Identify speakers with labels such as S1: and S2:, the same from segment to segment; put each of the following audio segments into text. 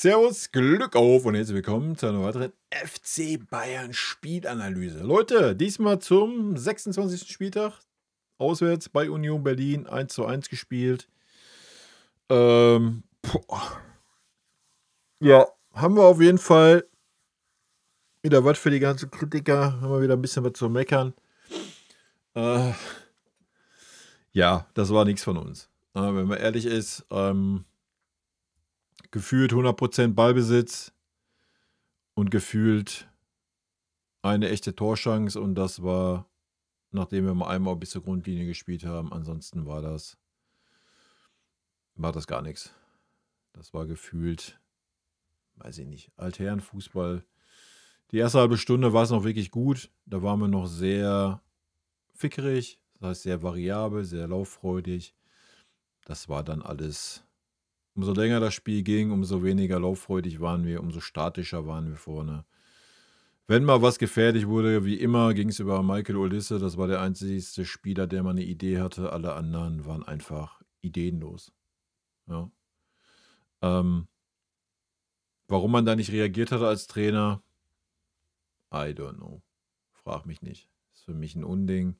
S1: Servus, Glück auf und herzlich willkommen zu einer weiteren FC Bayern Spielanalyse. Leute, diesmal zum 26. Spieltag. Auswärts bei Union Berlin 1:1 gespielt. Ja, haben wir auf jeden Fall wieder was für die ganzen Kritiker. Haben wir wieder ein bisschen was zu meckern. Ja, das war nichts von uns. Wenn man ehrlich ist, gefühlt 100% Ballbesitz und gefühlt eine echte Torchance, und das war, nachdem wir mal einmal bis zur Grundlinie gespielt haben. Ansonsten war das gar nichts. Das war gefühlt, weiß ich nicht, Altherrenfußball. Die erste halbe Stunde war es noch wirklich gut. Da waren wir noch sehr fickerig, das heißt sehr variabel, sehr lauffreudig. Das war dann alles, umso länger das Spiel ging, umso weniger lauffreudig waren wir, umso statischer waren wir vorne. Wenn mal was gefährlich wurde, wie immer, ging es über Michael Olise. Das war der einzige Spieler, der mal eine Idee hatte. Alle anderen waren einfach ideenlos. Ja. Warum man da nicht reagiert hat als Trainer, I don't know. Frag mich nicht. Ist für mich ein Unding.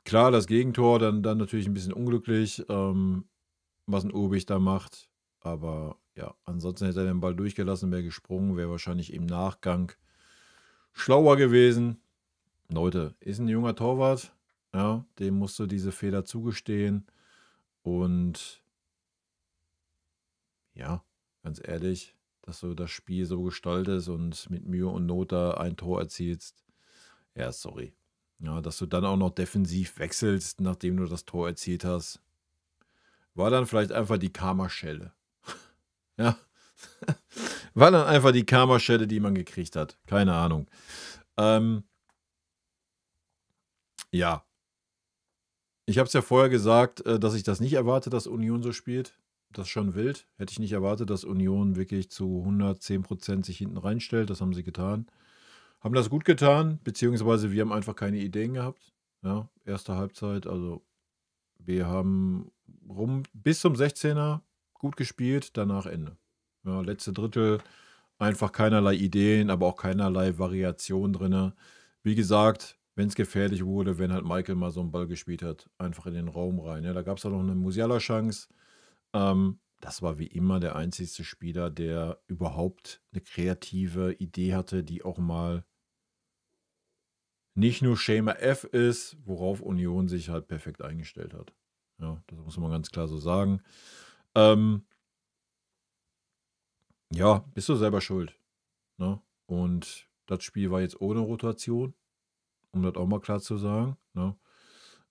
S1: Klar, das Gegentor, dann natürlich ein bisschen unglücklich, was ein Urbich da macht. Aber ja, ansonsten hätte er den Ball durchgelassen, wäre gesprungen, wäre wahrscheinlich im Nachgang schlauer gewesen. Leute, ist ein junger Torwart, ja, dem musst du diese Fehler zugestehen. Und ja, ganz ehrlich, dass du das Spiel so gestaltest und mit Mühe und Not da ein Tor erzielst, ja, sorry. Ja, dass du dann auch noch defensiv wechselst, nachdem du das Tor erzielt hast, war dann vielleicht einfach die Karma-Schelle. Ja, war dann einfach die Karma-Schelle, die man gekriegt hat. Keine Ahnung. Ja. Ich habe es ja vorher gesagt, dass ich das nicht erwarte, dass Union so spielt. Das ist schon wild. Hätte ich nicht erwartet, dass Union wirklich zu 110% sich hinten reinstellt. Das haben sie getan. Haben das gut getan, beziehungsweise wir haben einfach keine Ideen gehabt. Ja, erste Halbzeit, also wir haben bis zum 16er gut gespielt, danach Ende. Ja, letzte Drittel einfach keinerlei Ideen, aber auch keinerlei Variation drin. Wie gesagt, wenn es gefährlich wurde, wenn halt Michael mal so einen Ball gespielt hat, einfach in den Raum rein. Ja, da gab es auch noch eine Musiala-Chance. Das war wie immer der einzigste Spieler, der überhaupt eine kreative Idee hatte, die auch mal nicht nur Schema F ist, worauf Union sich halt perfekt eingestellt hat. Ja, das muss man ganz klar so sagen. Ja, bist du selber schuld. Ne? Und das Spiel war jetzt ohne Rotation, um das auch mal klar zu sagen. Ne?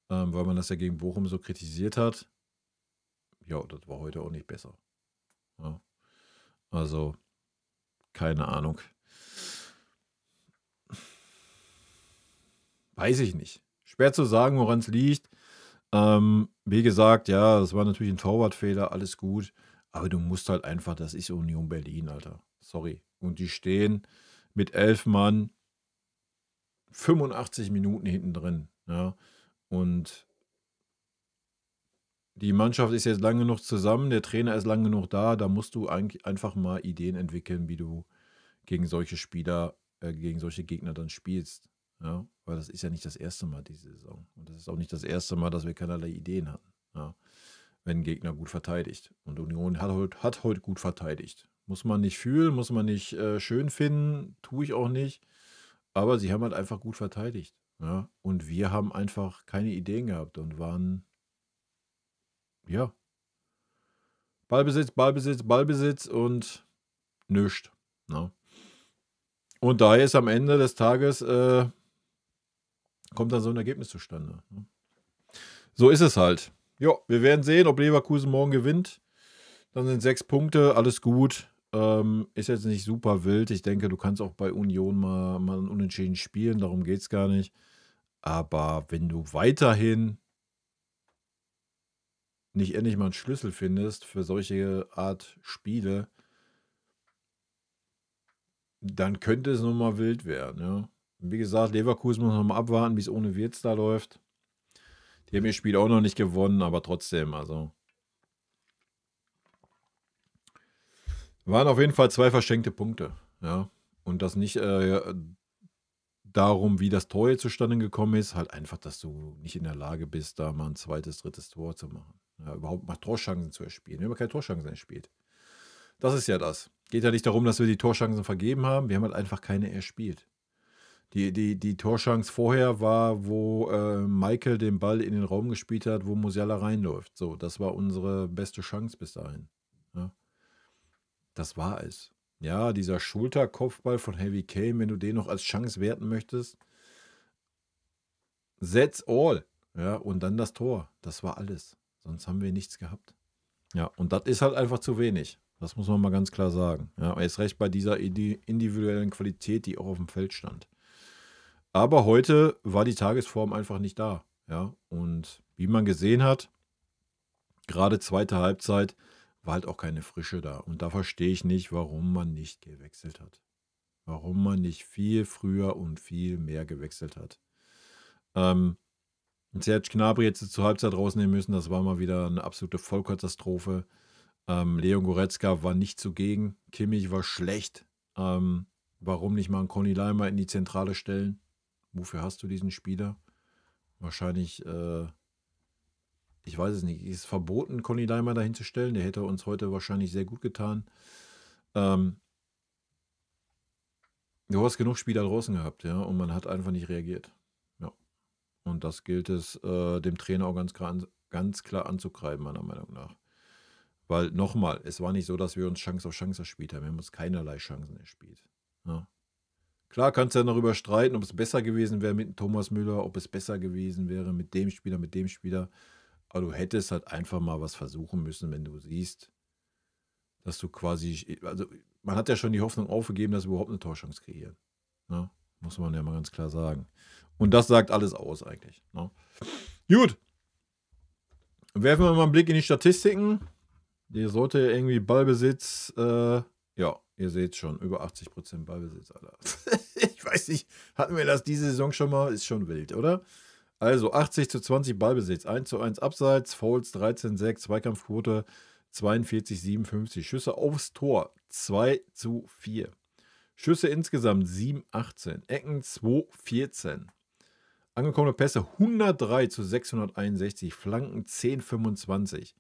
S1: Weil man das ja gegen Bochum so kritisiert hat. Ja, das war heute auch nicht besser. Ja. Also, keine Ahnung. Weiß ich nicht. Schwer zu sagen, woran es liegt. Wie gesagt, ja, das war natürlich ein Torwartfehler, alles gut. Aber du musst halt einfach, das ist Union Berlin, Alter. Sorry. Und die stehen mit 11 Mann 85 Minuten hinten drin. Ja. Und die Mannschaft ist jetzt lang genug zusammen, der Trainer ist lang genug da, da musst du eigentlich einfach mal Ideen entwickeln, wie du gegen solche Spieler, gegen solche Gegner dann spielst. Ja, weil das ist ja nicht das erste Mal diese Saison. Und das ist auch nicht das erste Mal, dass wir keinerlei Ideen hatten. Ja, wenn ein Gegner gut verteidigt. Und Union hat heute gut verteidigt. Muss man nicht fühlen, muss man nicht schön finden, tue ich auch nicht. Aber sie haben halt einfach gut verteidigt. Ja, und wir haben einfach keine Ideen gehabt und waren, ja, Ballbesitz, Ballbesitz, Ballbesitz und nichts. Ne? Und daher ist am Ende des Tages, kommt dann so ein Ergebnis zustande. Ne? So ist es halt. Ja, wir werden sehen, ob Leverkusen morgen gewinnt. Dann sind 6 Punkte, alles gut. Ist jetzt nicht super wild. Ich denke, du kannst auch bei Union mal einen Unentschieden spielen, darum geht es gar nicht. Aber wenn du weiterhin nicht endlich mal einen Schlüssel findest für solche Art Spiele, dann könnte es nochmal wild werden. Ja. Wie gesagt, Leverkusen muss noch mal abwarten, wie es ohne Wirtz da läuft. Die haben ihr Spiel auch noch nicht gewonnen, aber trotzdem, also Waren auf jeden Fall 2 verschenkte Punkte, ja. Und das nicht, darum, wie das Tor jetzt zustande gekommen ist, halt einfach, dass du nicht in der Lage bist, da mal ein zweites, drittes Tor zu machen. Ja, überhaupt mal Torchancen zu erspielen. Wir haben ja keine Torchancen erspielt. Das ist ja das. Geht ja nicht darum, dass wir die Torchancen vergeben haben. Wir haben halt einfach keine erspielt. Die Torchance vorher war, wo Michael den Ball in den Raum gespielt hat, wo Musiala reinläuft. So, das war unsere beste Chance bis dahin. Ja, das war es. Ja, dieser Schulterkopfball von Heavy Kane, wenn du den noch als Chance werten möchtest, that's all. Ja, und dann das Tor. Das war alles. Sonst haben wir nichts gehabt. Ja, und das ist halt einfach zu wenig. Das muss man mal ganz klar sagen. Ja, er ist recht bei dieser individuellen Qualität, die auch auf dem Feld stand. Aber heute war die Tagesform einfach nicht da. Ja, und wie man gesehen hat, gerade zweite Halbzeit war halt auch keine Frische da. Und da verstehe ich nicht, warum man nicht gewechselt hat. Warum man nicht viel früher und viel mehr gewechselt hat. Serge Gnabry jetzt zur Halbzeit rausnehmen müssen, das war mal wieder eine absolute Vollkatastrophe. Leon Goretzka war nicht zugegen. Kimmich war schlecht. Warum nicht mal einen Conny Leimer in die Zentrale stellen? Wofür hast du diesen Spieler? Wahrscheinlich, ich weiß es nicht, ist es verboten, Conny Leimer dahin zu stellen? Der hätte uns heute wahrscheinlich sehr gut getan. Du hast genug Spieler draußen gehabt, ja, und man hat einfach nicht reagiert. Ja. Und das gilt es dem Trainer auch ganz klar anzukreiben, meiner Meinung nach. Weil nochmal, es war nicht so, dass wir uns Chance auf Chance erspielt haben. Wir haben uns keinerlei Chancen erspielt. Ja. Klar kannst du ja darüber streiten, ob es besser gewesen wäre mit Thomas Müller, ob es besser gewesen wäre mit dem Spieler, mit dem Spieler. Aber du hättest halt einfach mal was versuchen müssen, wenn du siehst, dass du quasi, also man hat ja schon die Hoffnung aufgegeben, dass wir überhaupt eine Torchance kreieren. Ja, muss man ja mal ganz klar sagen. Und das sagt alles aus eigentlich. Ne? Gut. Werfen wir mal einen Blick in die Statistiken. Die sollte irgendwie Ballbesitz, ja, ihr seht schon, über 80% Ballbesitz, Alter. Ich weiß nicht, hatten wir das diese Saison schon mal? Ist schon wild, oder? Also 80:20 Ballbesitz, 1:1 Abseits, Fouls 13:6, Zweikampfquote 42:57, Schüsse aufs Tor 2:4. Schüsse insgesamt 7:18, Ecken 2:14. Angekommene Pässe 103:661, Flanken 10:25.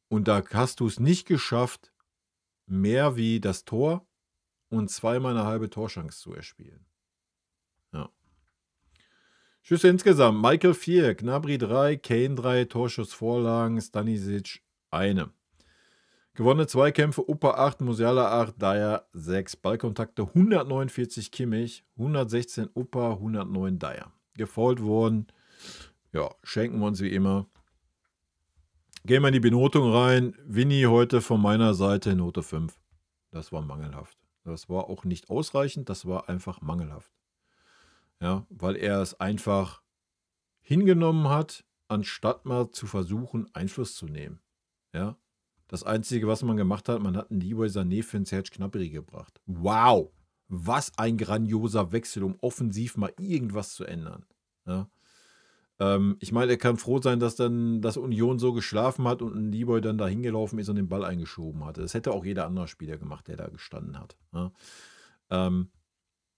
S1: Und da hast du es nicht geschafft, mehr wie das Tor und zweimal eine halbe Torchance zu erspielen. Ja. Schüsse insgesamt. Michael 4, Gnabry 3, Kane 3, Torschussvorlagen, Stanisic 1. Gewonnene Zweikämpfe, Upper 8, Musiala 8, Dyer 6. Ballkontakte 149 Kimmich, 116 Upper, 109 Dyer. Gefoult worden. Ja, schenken wir uns wie immer. Gehen wir in die Benotung rein. Winnie heute von meiner Seite Note 5. Das war mangelhaft. Das war auch nicht ausreichend, das war einfach mangelhaft. Ja, weil er es einfach hingenommen hat, anstatt mal zu versuchen, Einfluss zu nehmen. Ja, das Einzige, was man gemacht hat, man hat einen Leroy Sané für einen Serge Gnabry gebracht. Wow, was ein grandioser Wechsel, um offensiv mal irgendwas zu ändern. Ja. Ich meine, er kann froh sein, dass dann das Union so geschlafen hat und ein Leroy dann da hingelaufen ist und den Ball eingeschoben hatte. Das hätte auch jeder andere Spieler gemacht, der da gestanden hat. Ja.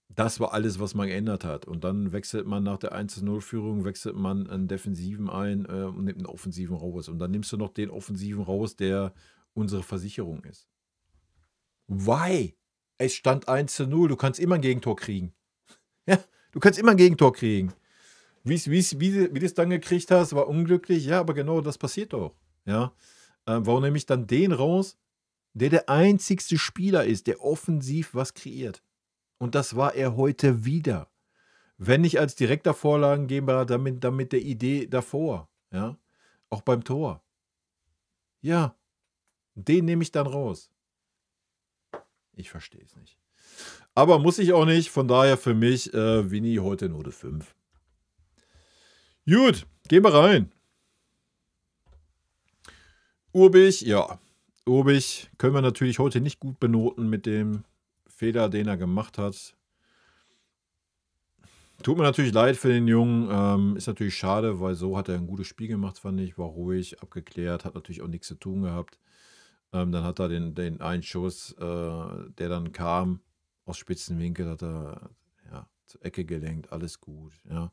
S1: Das war alles, was man geändert hat. Und dann wechselt man nach der 1:0-Führung, wechselt man einen Defensiven ein und nimmt einen Offensiven raus. Und dann nimmst du noch den Offensiven raus, der unsere Versicherung ist. Why? Es stand 1:0. Du kannst immer ein Gegentor kriegen. Ja, du kannst immer ein Gegentor kriegen. Wie du es dann gekriegt hast, war unglücklich. Ja, aber genau das passiert doch. Ja. Warum nehme ich dann den raus, der einzigste Spieler ist, der offensiv was kreiert? Und das war er heute wieder. Wenn nicht als direkter Vorlagengeber, damit der Idee davor. Ja. Auch beim Tor. Ja. Den nehme ich dann raus. Ich verstehe es nicht. Aber muss ich auch nicht. Von daher für mich Winnie heute Note 5. Gut, gehen wir rein. Urbich, ja. Urbich können wir natürlich heute nicht gut benoten mit dem Fehler, den er gemacht hat. Tut mir natürlich leid für den Jungen. Ist natürlich schade, weil so hat er ein gutes Spiel gemacht, fand ich. War ruhig, abgeklärt, hat natürlich auch nichts zu tun gehabt. Dann hat er den einen Schuss, der dann kam, aus Spitzenwinkel, hat er ja, zur Ecke gelenkt, alles gut. Ja.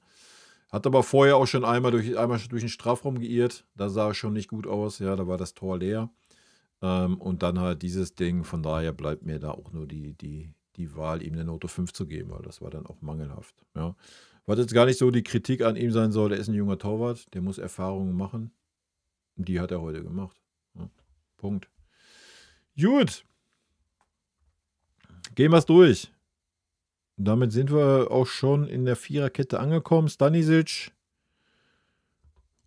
S1: Hat aber vorher auch schon einmal durch den Strafraum geirrt. Da sah er schon nicht gut aus. Ja, da war das Tor leer. Und dann halt dieses Ding. Von daher bleibt mir da auch nur die Wahl, ihm eine Note 5 zu geben, weil das war dann auch mangelhaft. Ja. Was jetzt gar nicht so die Kritik an ihm sein soll, der ist ein junger Torwart, der muss Erfahrungen machen. Und die hat er heute gemacht. Ja. Punkt. Gut. Gehen wir es durch. Und damit sind wir auch schon in der Viererkette angekommen. Stanisic.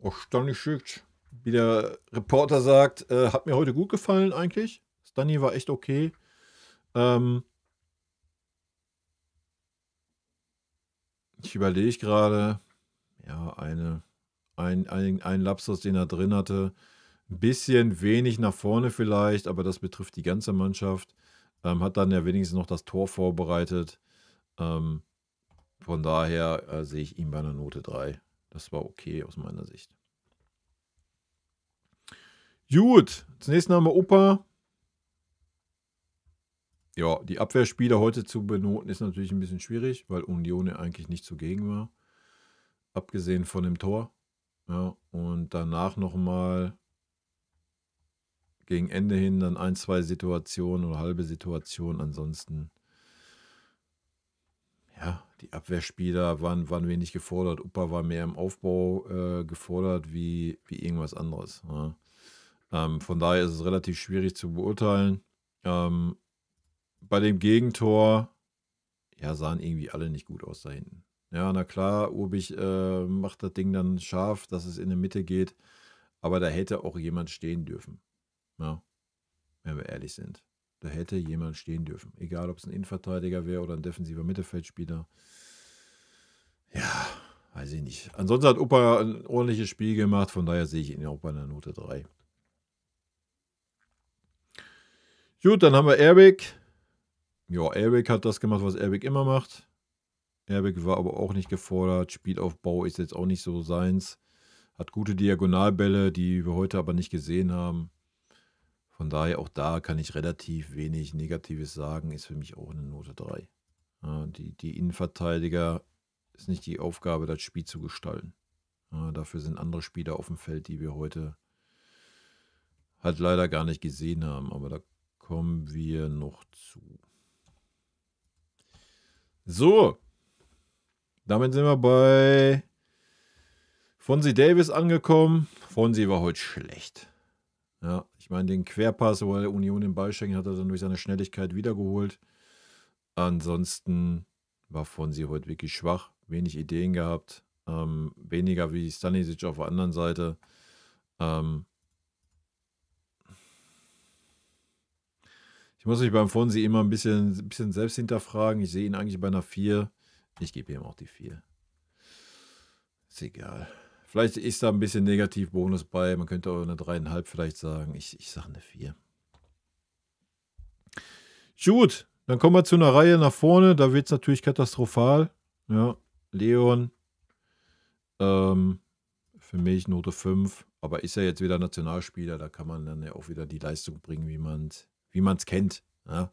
S1: Stanisic. Wie der Reporter sagt, hat mir heute gut gefallen eigentlich. Stani war echt okay. Ich überlege gerade, ja, ein Lapsus, den er drin hatte. Ein bisschen wenig nach vorne vielleicht, aber das betrifft die ganze Mannschaft. Hat dann ja wenigstens noch das Tor vorbereitet. Von daher sehe ich ihn bei einer Note 3. Das war okay aus meiner Sicht. Gut, zunächst haben wir Opa. Ja, die Abwehrspieler heute zu benoten ist natürlich ein bisschen schwierig, weil Union ja eigentlich nicht zugegen war. Abgesehen von dem Tor. Ja, und danach nochmal gegen Ende hin dann 1, 2 Situationen oder halbe Situationen. Ansonsten, ja, die Abwehrspieler waren wenig gefordert. Opa war mehr im Aufbau gefordert wie irgendwas anderes. Ja. Von daher ist es relativ schwierig zu beurteilen. Bei dem Gegentor, ja, sahen irgendwie alle nicht gut aus da hinten. Ja, na klar, Urbich macht das Ding dann scharf, dass es in die Mitte geht. Aber da hätte auch jemand stehen dürfen. Ja, wenn wir ehrlich sind. Da hätte jemand stehen dürfen. Egal, ob es ein Innenverteidiger wäre oder ein defensiver Mittelfeldspieler. Ja, weiß ich nicht. Ansonsten hat Opa ein ordentliches Spiel gemacht. Von daher sehe ich ihn auch bei einer Note 3. Gut, dann haben wir Erbig. Ja, Erbig hat das gemacht, was Erbig immer macht. Erbig war aber auch nicht gefordert. Spielaufbau ist jetzt auch nicht so seins. Hat gute Diagonalbälle, die wir heute aber nicht gesehen haben. Von daher auch da kann ich relativ wenig Negatives sagen. Ist für mich auch eine Note 3. Ja, die Innenverteidiger ist nicht die Aufgabe, das Spiel zu gestalten. Ja, dafür sind andere Spieler auf dem Feld, die wir heute halt leider gar nicht gesehen haben. Aber da kommen wir noch zu. So, damit sind wir bei Fonzie Davis angekommen. Fonzie war heute schlecht. Ja, ich meine, den Querpass, wo der Union den Ball schenkt, hat er dann durch seine Schnelligkeit wiedergeholt. Ansonsten war Fonzie heute wirklich schwach. Wenig Ideen gehabt. Weniger wie Stanisic auf der anderen Seite. Ich muss mich beim Fonzie immer ein bisschen selbst hinterfragen. Ich sehe ihn eigentlich bei einer 4. Ich gebe ihm auch die 4. Ist egal. Vielleicht ist da ein bisschen Negativbonus bei. Man könnte auch eine 3,5 vielleicht sagen. Ich sage eine 4. Gut, dann kommen wir zu einer Reihe nach vorne. Da wird es natürlich katastrophal. Ja, Leon. Für mich Note 5. Aber ist ja jetzt wieder Nationalspieler. Da kann man dann ja auch wieder die Leistung bringen, wie man es kennt. Ja.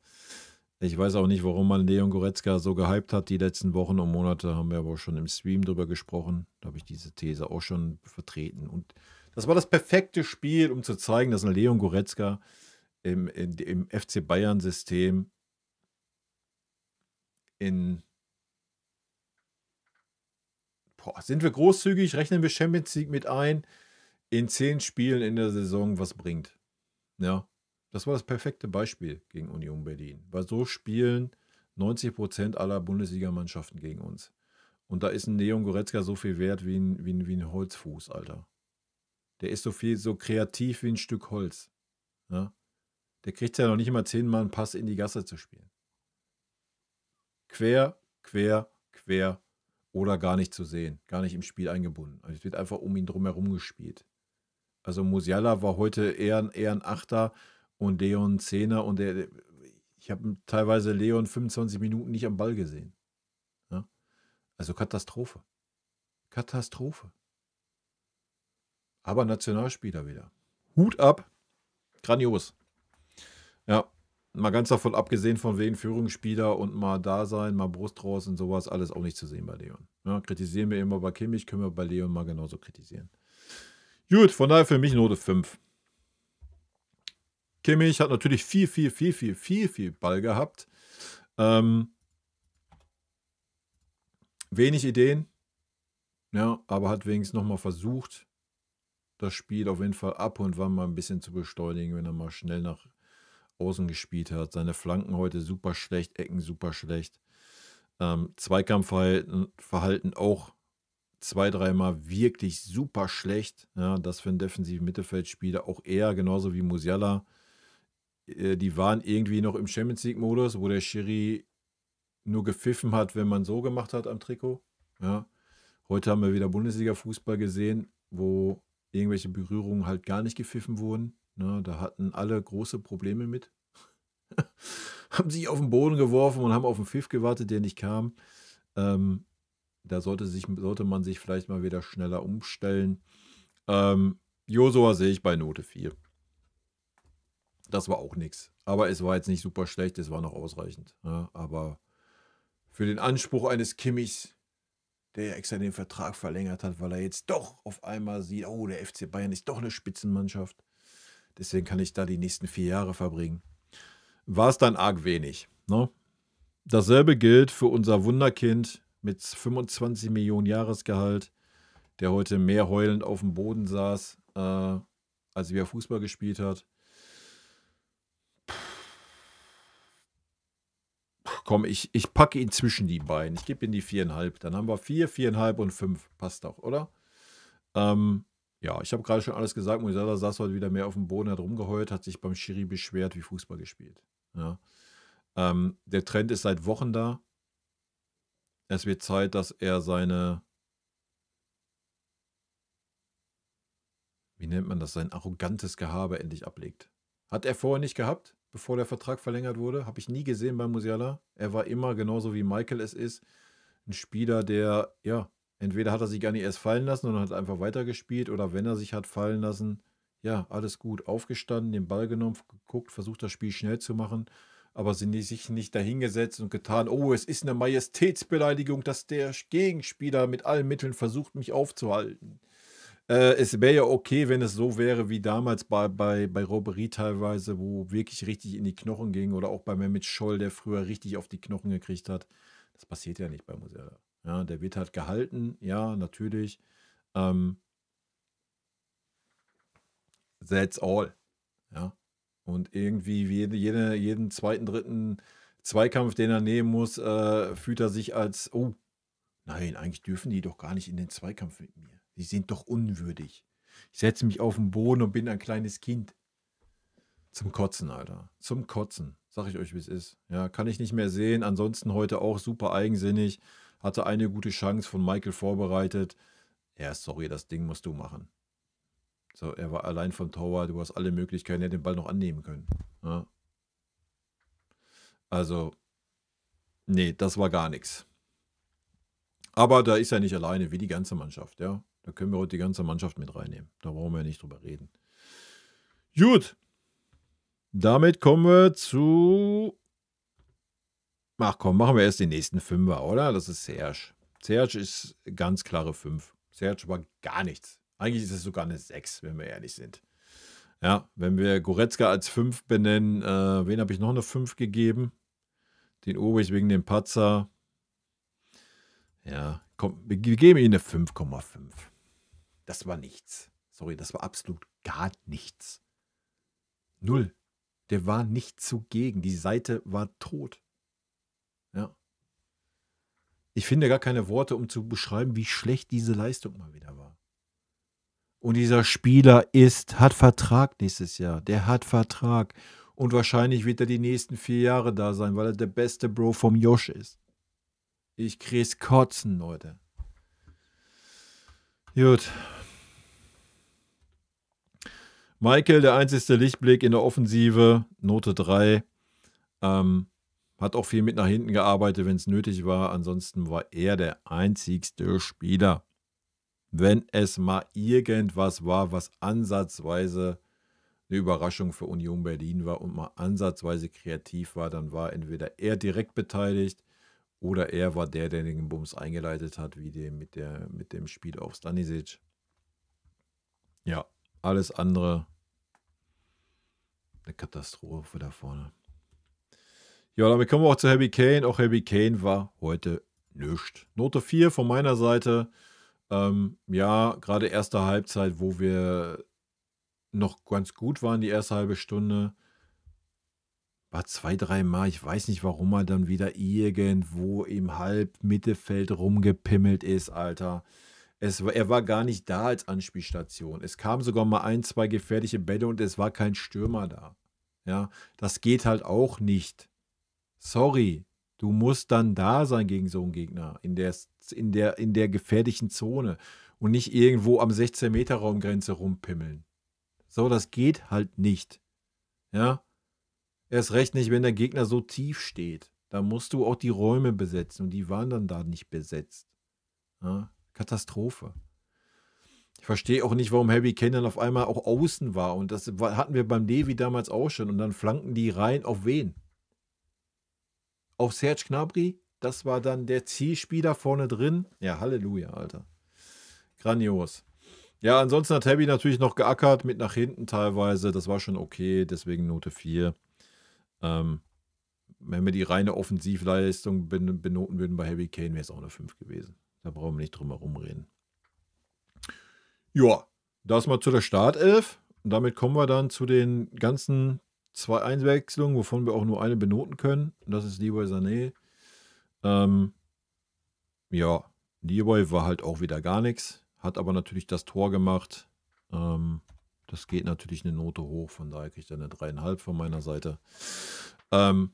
S1: Ich weiß auch nicht, warum man Leon Goretzka so gehypt hat die letzten Wochen und Monate. Haben wir aber auch schon im Stream drüber gesprochen. Da habe ich diese These auch schon vertreten. Und das war das perfekte Spiel, um zu zeigen, dass ein Leon Goretzka im FC Bayern-System sind wir großzügig, rechnen wir Champions League mit ein, in 10 Spielen in der Saison was bringt. Ja, das war das perfekte Beispiel gegen Union Berlin. Weil so spielen 90% aller Bundesligamannschaften gegen uns. Und da ist ein Leon Goretzka so viel wert wie ein Holzfuß, Alter. Der ist so kreativ wie ein Stück Holz. Ja? Der kriegt ja noch nicht mal 10-mal einen Pass in die Gasse zu spielen. Quer oder gar nicht zu sehen. Gar nicht im Spiel eingebunden. Also es wird einfach um ihn drumherum gespielt. Also Musiala war heute eher ein Achter und Leon ein Zehner. Und ich habe teilweise Leon 25 Minuten nicht am Ball gesehen. Ja? Also Katastrophe. Katastrophe. Aber Nationalspieler wieder. Hut ab. Grandios. Ja, mal ganz davon abgesehen von wegen Führungsspieler und mal da sein, mal Brust raus und sowas, alles auch nicht zu sehen bei Leon. Ja, kritisieren wir immer bei Kimmich, können wir bei Leon mal genauso kritisieren. Gut, von daher für mich Note 5. Kimmich hat natürlich viel Ball gehabt. Wenig Ideen, ja, aber hat wenigstens nochmal versucht, das Spiel auf jeden Fall ab und wann mal ein bisschen zu beschleunigen, wenn er mal schnell nach außen gespielt hat. Seine Flanken heute super schlecht, Ecken super schlecht. Zweikampfverhalten auch 2-3 Mal wirklich super schlecht. Ja, das für einen defensiven Mittelfeldspieler auch eher genauso wie Musiala. Die waren irgendwie noch im Champions League-Modus, wo der Schiri nur gepfiffen hat, wenn man so gemacht hat am Trikot. Ja. Heute haben wir wieder Bundesliga-Fußball gesehen, wo irgendwelche Berührungen halt gar nicht gepfiffen wurden. Ne, da hatten alle große Probleme mit. Haben sich auf den Boden geworfen und haben auf den Pfiff gewartet, der nicht kam. Da sollte man sich vielleicht mal wieder schneller umstellen. Josua sehe ich bei Note 4. Das war auch nichts. Aber es war jetzt nicht super schlecht, es war noch ausreichend. Ja, aber für den Anspruch eines Kimmichs, der ja extra den Vertrag verlängert hat, weil er jetzt doch auf einmal sieht, oh, der FC Bayern ist doch eine Spitzenmannschaft. Deswegen kann ich da die nächsten 4 Jahre verbringen. War es dann arg wenig. Ne? Dasselbe gilt für unser Wunderkind mit 25 Millionen Jahresgehalt, der heute mehr heulend auf dem Boden saß, als wie er Fußball gespielt hat. Komm, ich packe ihn zwischen die beiden. Ich gebe ihm die 4,5. Dann haben wir 4, 4,5 und 5. Passt doch, oder? Ja, ich habe gerade schon alles gesagt. Musiala saß heute wieder mehr auf dem Boden, hat rumgeheult, hat sich beim Schiri beschwert, wie Fußball gespielt. Ja. Der Trend ist seit Wochen da. Es wird Zeit, dass er seine, wie nennt man das, sein arrogantes Gehabe endlich ablegt. Hat er vorher nicht gehabt, bevor der Vertrag verlängert wurde? Habe ich nie gesehen bei Musiala. Er war immer, genauso wie Michael es ist, ein Spieler, der, ja, entweder hat er sich gar nicht erst fallen lassen und hat einfach weitergespielt oder wenn er sich hat fallen lassen, ja, alles gut, aufgestanden, den Ball genommen, geguckt, versucht das Spiel schnell zu machen, aber sich nicht dahingesetzt und getan, oh, es ist eine Majestätsbeleidigung, dass der Gegenspieler mit allen Mitteln versucht, mich aufzuhalten. Es wäre ja okay, wenn es so wäre wie damals bei Ribery teilweise, wo wirklich richtig in die Knochen ging oder auch bei Mehmet Scholl, der früher richtig auf die Knochen gekriegt hat. Das passiert ja nicht bei Musiala. Ja, der wird halt gehalten, ja, natürlich. That's all. Ja. Und irgendwie jeden zweiten, dritten Zweikampf, den er nehmen muss, fühlt er sich als, oh, nein, eigentlich dürfen die doch gar nicht in den Zweikampf mit mir. Die sind doch unwürdig. Ich setze mich auf den Boden und bin ein kleines Kind. Zum Kotzen, Alter. Zum Kotzen. Sag ich euch, wie es ist. Ja, kann ich nicht mehr sehen. Ansonsten heute auch super eigensinnig. Hatte eine gute Chance von Michael vorbereitet. Ja, sorry, das Ding musst du machen. So, er war allein vom Torwart. Du hast alle Möglichkeiten, er hätte den Ball noch annehmen können. Ja. Also, nee, das war gar nichts. Aber da ist er nicht alleine, wie die ganze Mannschaft, ja. Da können wir heute die ganze Mannschaft mit reinnehmen. Da brauchen wir nicht drüber reden. Gut. Damit kommen wir zu. Ach komm, machen wir erst den nächsten Fünfer, oder? Das ist Serge. Serge ist ganz klare 5. Serge war gar nichts. Eigentlich ist es sogar eine 6, wenn wir ehrlich sind. Ja, wenn wir Goretzka als 5 benennen, wen habe ich noch eine 5 gegeben? Den Ulrich wegen dem Patzer. Ja, komm, wir geben ihm eine 5,5. Das war nichts. Sorry, das war absolut gar nichts. 0. Der war nicht zugegen. Die Seite war tot. Ja. Ich finde gar keine Worte, um zu beschreiben, wie schlecht diese Leistung mal wieder war. Und dieser Spieler hat Vertrag nächstes Jahr. Der hat Vertrag. Und wahrscheinlich wird er die nächsten 4 Jahre da sein, weil er der beste Bro vom Josh ist. Ich krieg's kotzen, Leute. Gut. Michael, der einzigste Lichtblick in der Offensive, Note 3. Hat auch viel mit nach hinten gearbeitet, wenn es nötig war. Ansonsten war er der einzigste Spieler. Wenn es mal irgendwas war, was ansatzweise eine Überraschung für Union Berlin war und mal ansatzweise kreativ war, dann war entweder er direkt beteiligt oder er war der den Bums eingeleitet hat, wie mit dem Spiel auf Stanisic. Ja, alles andere eine Katastrophe da vorne. Ja, damit kommen wir auch zu Harry Kane. Auch Harry Kane war heute nichts. Note 4 von meiner Seite. Ja, gerade erste Halbzeit, wo wir noch ganz gut waren, die erste halbe Stunde, war 2, 3 Mal. Ich weiß nicht, warum er dann wieder irgendwo im Halbmittelfeld rumgepimmelt ist, Alter. Er war gar nicht da als Anspielstation. Es kamen sogar mal 1, 2 gefährliche Bälle und es war kein Stürmer da. Ja, das geht halt auch nicht. Sorry, du musst dann da sein gegen so einen Gegner in der gefährlichen Zone und nicht irgendwo am 16-Meter-Raumgrenze rumpimmeln. So, das geht halt nicht. Ja, erst recht nicht, wenn der Gegner so tief steht. Da musst du auch die Räume besetzen und die waren dann da nicht besetzt. Ja, Katastrophe. Ich verstehe auch nicht, warum Harry Kane dann auf einmal auch außen war. Und das hatten wir beim Levi damals auch schon. Und dann flanken die rein auf wen? Auf Serge Gnabry? Das war dann der Zielspieler vorne drin. Ja, Halleluja, Alter. Grandios. Ja, ansonsten hat Harry natürlich noch geackert, mit nach hinten teilweise. Das war schon okay, deswegen Note 4. Wenn wir die reine Offensivleistung benoten würden bei Harry Kane, wäre es auch eine 5 gewesen. Da brauchen wir nicht drum herum reden. Ja, das mal zu der Startelf. Und damit kommen wir dann zu den ganzen 2 Einwechslungen, wovon wir auch nur eine benoten können. Und das ist Leroy Sané. Ja, Leroy war halt auch wieder gar nichts. Hat aber natürlich das Tor gemacht. Das geht natürlich eine Note hoch. Von daher kriegt er eine 3,5 von meiner Seite. War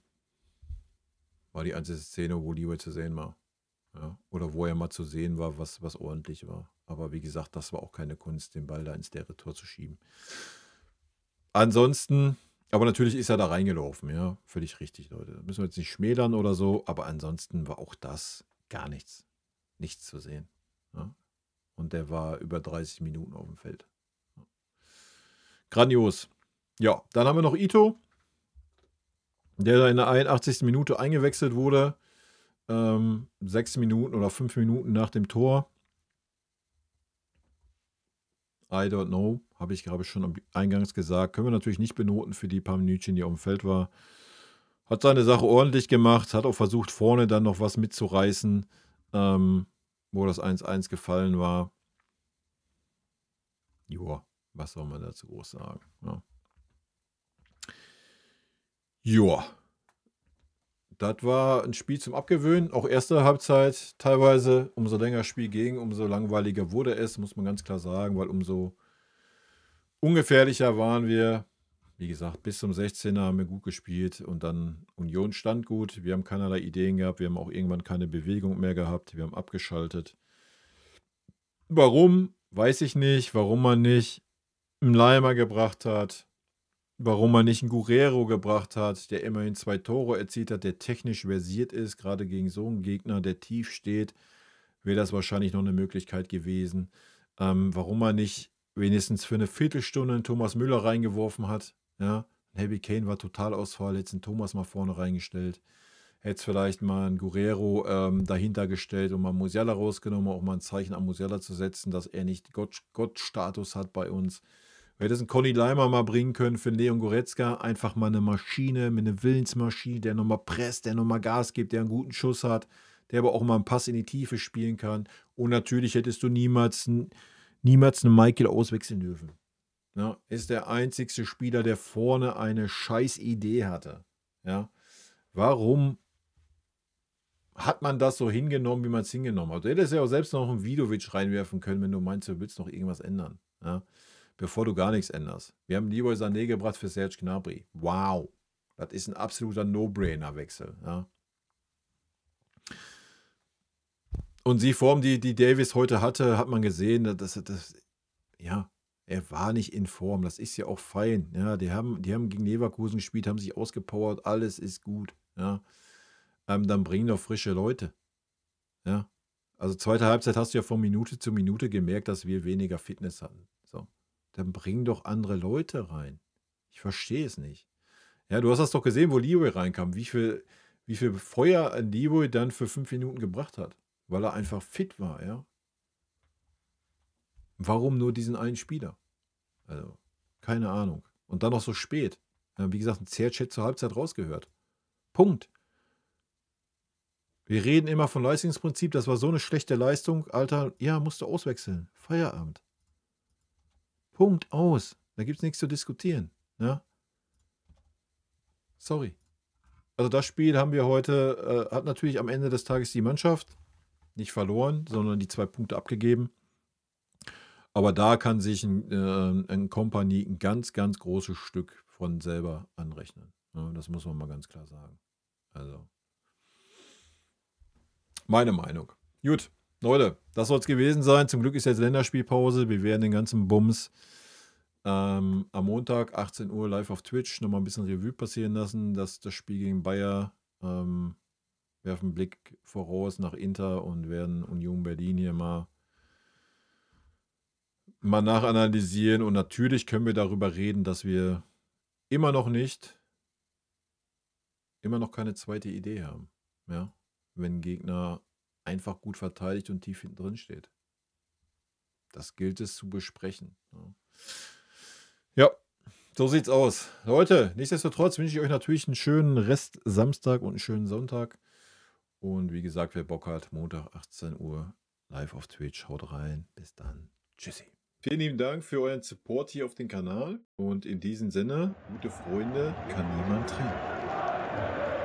S1: die einzige Szene, wo Leroy zu sehen war. Ja, oder wo er mal zu sehen war, was ordentlich war. Aber wie gesagt, das war auch keine Kunst, den Ball da ins leere Tor zu schieben. Ansonsten, aber natürlich ist er da reingelaufen, ja. Völlig richtig, Leute. Da müssen wir jetzt nicht schmälern oder so, aber ansonsten war auch das gar nichts. Nichts zu sehen. Ja. Und der war über 30 Minuten auf dem Feld. Ja. Grandios. Ja, dann haben wir noch Ito, der da in der 81. Minute eingewechselt wurde. 6 Minuten oder 5 Minuten nach dem Tor. I don't know, habe ich gerade schon eingangs gesagt. Können wir natürlich nicht benoten für die paar Minütchen, die auf dem Feld war. Hat seine Sache ordentlich gemacht, hat auch versucht, vorne dann noch was mitzureißen, wo das 1-1 gefallen war. Joa, was soll man dazu groß sagen? Ja. Joa. Das war ein Spiel zum Abgewöhnen. Auch erste Halbzeit teilweise. Umso länger das Spiel ging, umso langweiliger wurde es, muss man ganz klar sagen, weil umso ungefährlicher waren wir. Wie gesagt, bis zum 16er haben wir gut gespielt und dann Union stand gut. Wir haben keinerlei Ideen gehabt. Wir haben auch irgendwann keine Bewegung mehr gehabt. Wir haben abgeschaltet. Warum? Weiß ich nicht. Warum man nicht einen Leimer gebracht hat. Warum man nicht einen Guerrero gebracht hat, der immerhin 2 Tore erzielt hat, der technisch versiert ist, gerade gegen so einen Gegner, der tief steht, wäre das wahrscheinlich noch eine Möglichkeit gewesen. Warum man nicht wenigstens für eine Viertelstunde einen Thomas Müller reingeworfen hat. Ja, Harry Kane war Totalausfall, hätte einen Thomas mal vorne reingestellt. Hätte vielleicht mal einen Guerrero dahinter gestellt und mal Musiala rausgenommen, auch mal ein Zeichen an Musiala zu setzen, dass er nicht Gottstatus hat bei uns. Wir hätten einen Conny Leimer mal bringen können für Leon Goretzka. Einfach mal eine Maschine, mit einer Willensmaschine, der nochmal presst, der nochmal Gas gibt, der einen guten Schuss hat, der aber auch mal einen Pass in die Tiefe spielen kann. Und natürlich hättest du niemals einen Michael auswechseln dürfen. Ja, ist der einzigste Spieler, der vorne eine scheiß Idee hatte. Ja, warum hat man das so hingenommen, wie man es hingenommen hat? Du hättest ja auch selbst noch einen Vidovic reinwerfen können, wenn du meinst, du willst noch irgendwas ändern. Ja, bevor du gar nichts änderst. Wir haben Leroy Sané gebracht für Serge Gnabry. Wow. Das ist ein absoluter No-Brainer-Wechsel. Ja. Und die Form, die Davis heute hatte, hat man gesehen, ja, er war nicht in Form. Das ist ja auch fein. Ja, die haben gegen Leverkusen gespielt, haben sich ausgepowert, alles ist gut. Ja. Dann bringen doch frische Leute. Ja. Also zweite Halbzeit hast du ja von Minute zu Minute gemerkt, dass wir weniger Fitness hatten. So. Dann bring doch andere Leute rein. Ich verstehe es nicht. Ja, du hast das doch gesehen, wo Leroy reinkam, wie viel Feuer ein Leroy dann für 5 Minuten gebracht hat, weil er einfach fit war, ja. Warum nur diesen einen Spieler? Also, keine Ahnung. Und dann noch so spät. Ja, wie gesagt, ein Zerchet zur Halbzeit rausgehört. Punkt. Wir reden immer von Leistungsprinzip, das war so eine schlechte Leistung. Alter, ja, musst du auswechseln. Feierabend. Punkt, aus. Da gibt es nichts zu diskutieren. Ja? Sorry. Also das Spiel haben wir heute, hat natürlich am Ende des Tages die Mannschaft nicht verloren, sondern die 2 Punkte abgegeben. Aber da kann sich ein Kompanie ein ganz, ganz großes Stück von selber anrechnen. Ja, das muss man mal ganz klar sagen. Also, meine Meinung. Gut, Leute, das soll es gewesen sein. Zum Glück ist jetzt Länderspielpause. Wir werden den ganzen Bums am Montag, 18 Uhr, live auf Twitch nochmal ein bisschen Revue passieren lassen. Das Spiel gegen Bayer, werfen einen Blick voraus nach Inter und werden Union Berlin hier mal nachanalysieren. Und natürlich können wir darüber reden, dass wir immer noch keine zweite Idee haben. Ja? Wenn ein Gegner einfach gut verteidigt und tief hinten drin steht. Das gilt es zu besprechen. Ja, so sieht's aus. Leute, nichtsdestotrotz wünsche ich euch natürlich einen schönen Rest Samstag und einen schönen Sonntag. Und wie gesagt, wer Bock hat, Montag 18 Uhr live auf Twitch. Haut rein. Bis dann. Tschüssi. Vielen lieben Dank für euren Support hier auf dem Kanal. Und in diesem Sinne, gute Freunde kann niemand trennen.